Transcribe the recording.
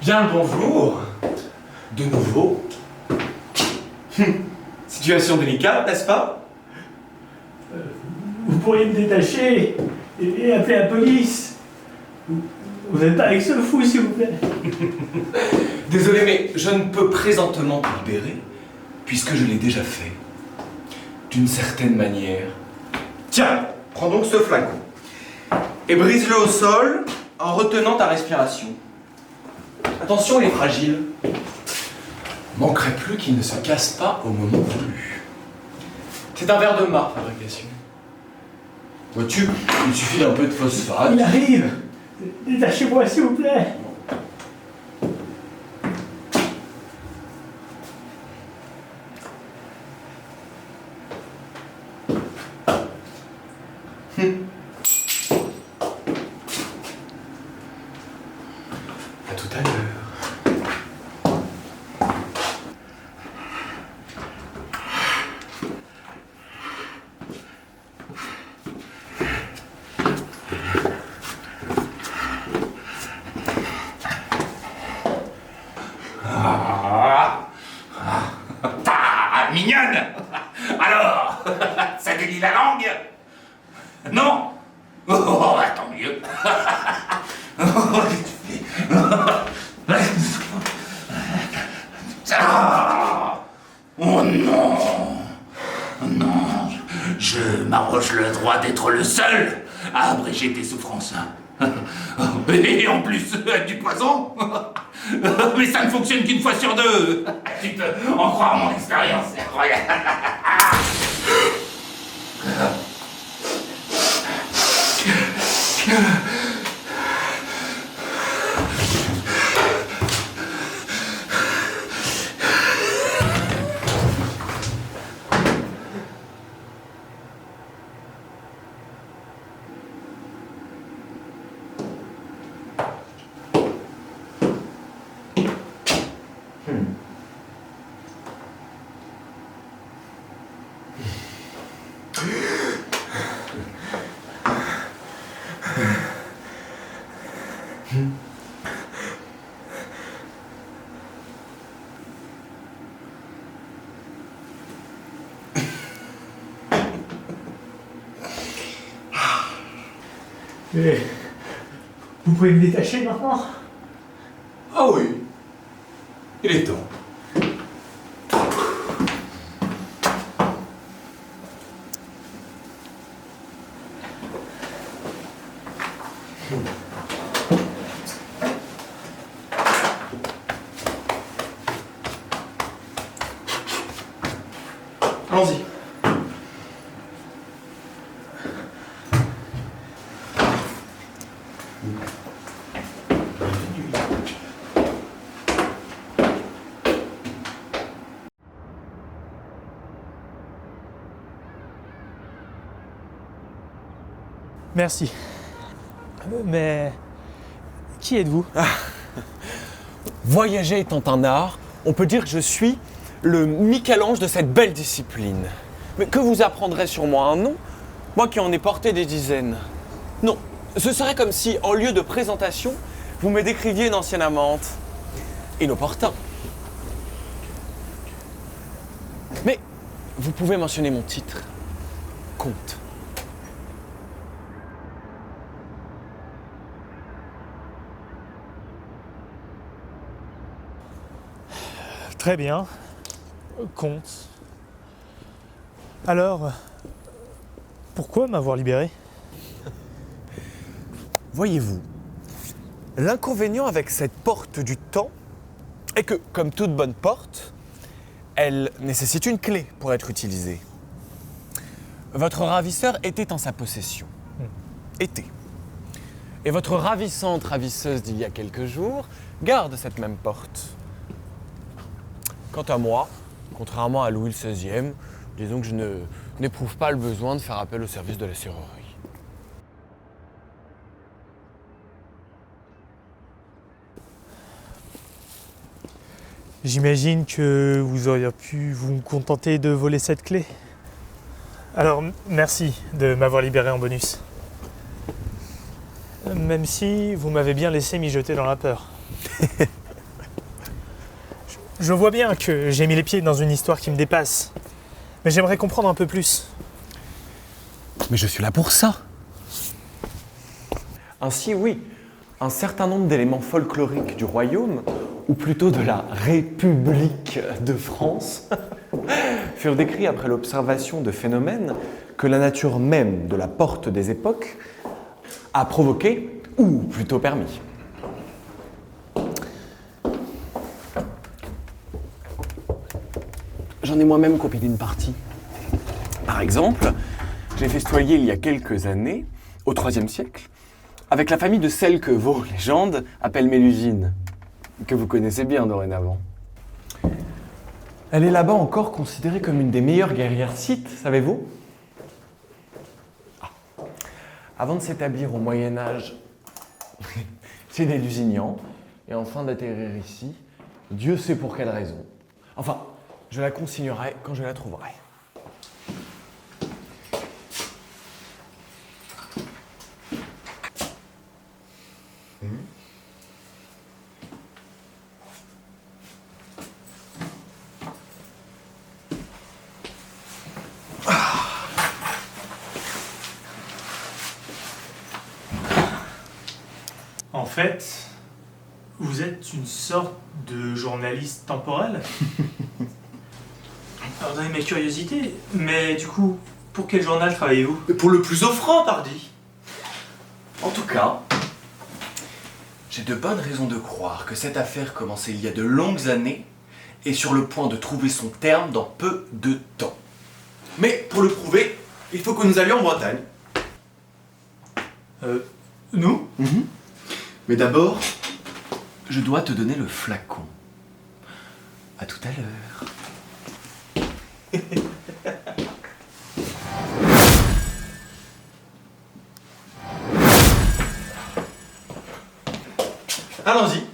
Bien le bonjour. De nouveau. Situation délicate, n'est-ce pas? Vous pourriez me détacher et appeler la police. Vous n'êtes pas avec ce fou, s'il vous plaît. Désolé, mais je ne peux présentement te libérer, puisque je l'ai déjà fait. D'une certaine manière. Tiens, prends donc ce flacon. Et brise-le au sol en retenant ta respiration. Attention, il est fragile. Manquerait plus qu'il ne se casse pas au moment voulu. C'est un verre de marque, fabrication. Vois-tu, il suffit d'un peu de phosphate. Il arrive. Détachez-moi, s'il vous plaît. À tout à l'heure. Mignonne. Alors, ça délie la langue? Non? Oh, bah, tant mieux. Ah. Oh non. Non. Je m'arroge le droit d'être le seul à abréger tes souffrances. Et en plus, du poison. Mais ça ne fonctionne qu'une fois sur deux. Tu peux en croire mon expérience, c'est incroyable. Et vous pouvez me détacher maintenant? Ah oui, il est temps. Allons-y. Merci. Mais qui êtes-vous? Voyager étant un art, on peut dire que je suis le Michel-Ange de cette belle discipline. Mais que vous apprendrez sur moi un nom, moi qui en ai porté des dizaines? Non, ce serait comme si, en lieu de présentation, vous me décriviez une ancienne amante. Inopportun. Mais vous pouvez mentionner mon titre. Comte. Très bien. Comte. Alors, pourquoi m'avoir libéré? Voyez-vous, l'inconvénient avec cette porte du temps est que, comme toute bonne porte, elle nécessite une clé pour être utilisée. Votre ravisseur était en sa possession. Était. Et votre ravissante ravisseuse d'il y a quelques jours garde cette même porte. Quant à moi, contrairement à Louis XVI, disons que je n'éprouve pas le besoin de faire appel au service de la serrurerie. J'imagine que vous auriez pu vous contenter de voler cette clé. Alors, merci de m'avoir libéré en bonus. Même si vous m'avez bien laissé m'y jeter dans la peur. Je vois bien que j'ai mis les pieds dans une histoire qui me dépasse. Mais j'aimerais comprendre un peu plus. Mais je suis là pour ça. Ainsi, oui, un certain nombre d'éléments folkloriques du royaume, ou plutôt de la République de France, furent décrits après l'observation de phénomènes que la nature même de la porte des époques a provoqués, ou plutôt permis. J'en ai moi-même compilé une partie. Par exemple, j'ai festoyé il y a quelques années, au IIIe siècle, avec la famille de celle que vos légendes appellent Mélusine, que vous connaissez bien dorénavant. Elle est là-bas encore considérée comme une des meilleures guerrières scythes, savez-vous? Avant de s'établir au Moyen-Âge chez les Lusignan, et enfin d'atterrir ici, Dieu sait pour quelle raison. Enfin, je la consignerai quand je la trouverai. En fait, vous êtes une sorte de journaliste temporel. Pardonnez ma curiosité, mais du coup, pour quel journal travaillez-vous? Pour le plus offrant, pardi. En tout cas, j'ai de bonnes raisons de croire que cette affaire commencée il y a de longues années est sur le point de trouver son terme dans peu de temps. Mais pour le prouver, il faut que nous allions en Bretagne. Nous? Mais d'abord, je dois te donner le flacon. À tout à l'heure. Allons-y.